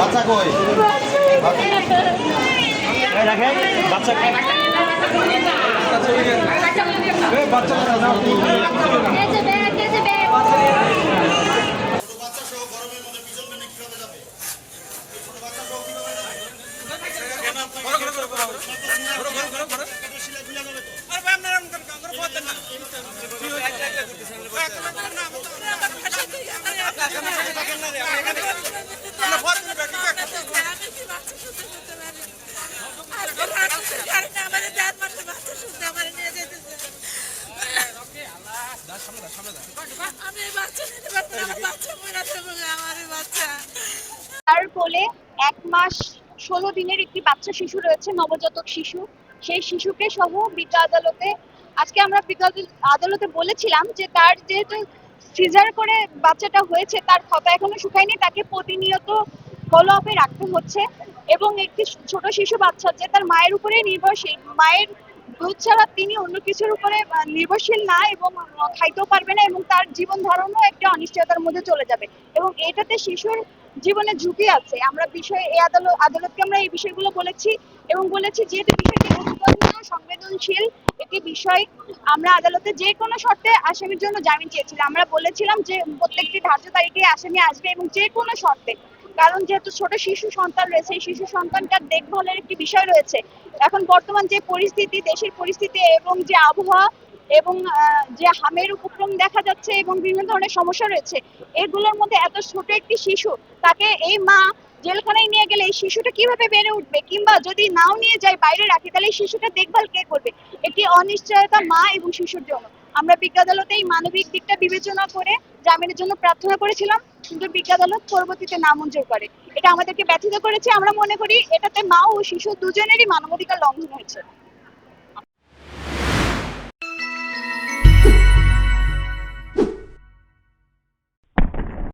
বাচ্চা কই রাখেন বাচ্চা তার কোলে 1 মাস 16 দিনের একটি বাচ্চা শিশু রয়েছে, নবজাতক শিশু। সেই শিশুকে সহ বিজ্ঞ আদালতে আজকে আমরা বিজ্ঞ আদালতে বলেছিলাম যে তার যেহেতু সিজার করে বাচ্চাটা হয়েছে, তার ক্ষত এখনো শুকায়নি, তাকে প্রতিনিয়ত ফলো আপে রাখতে হচ্ছে। এবং একটি ছোট শিশু বাচ্চা যে তার মায়ের উপরেই নির্ভরশীল, মায়ের দুধ ছাড়া তিনি অন্য কিছুর উপরে নির্ভরশীল না এবং খাইতেও পারবে না, এবং তার জীবন ধারণও একটা অনিশ্চয়তার মধ্যে চলে যাবে এবং এটাতে শিশুর জীবনে ঝুঁকি আছে। আমরা বিষয়ে এই আদালতকে আমরা এই বিষয়গুলো বলেছি এবং বলেছি যেহেতু বিষয়টি গুরুত্বপূর্ণ সংবেদনশীল একটি বিষয়, আমরা আদালতে যে কোনো শর্তে আসামির জন্য জামিন চেয়েছিলাম। আমরা বলেছিলাম যে প্রত্যেকটি ধার্য তারিখে আসামি আসবে এবং যে কোনো শর্তে, কারণ যেহেতু ছোট শিশু সন্তান রয়েছে, এই শিশু সন্তানটার দেখভালের একটি বিষয় রয়েছে। এখন বর্তমান যে পরিস্থিতি, দেশের পরিস্থিতি এবং যে আবহাওয়া এবং যে হামের উপক্রম দেখা যাচ্ছে এবং বিভিন্ন ধরনের সমস্যা রয়েছে, এগুলোর মধ্যে এত ছোট একটি শিশু, তাকে এই মা জেলখানায় নিয়ে গেলে এই শিশুটা কিভাবে বেড়ে উঠবে, কিংবা যদি নাও নিয়ে যায় বাইরে রাখে, তাহলে এই শিশুটা দেখভাল কে করবে? একটি অনিশ্চয়তা মা এবং শিশুর জন্য। আমরা বিজ্ঞ আদালতে এই মানবিক দিকটা বিবেচনা করে জামিনের জন্য প্রার্থনা করেছিলাম, কিন্তু বিজ্ঞ আদালত পরবর্তীতে নামঞ্জুর করে। এটা আমাদেরকে ব্যথিত করেছে। আমরা মনে করি এটাতে মা ও শিশু দুজনেরই মানবাধিকার লঙ্ঘন হয়েছে।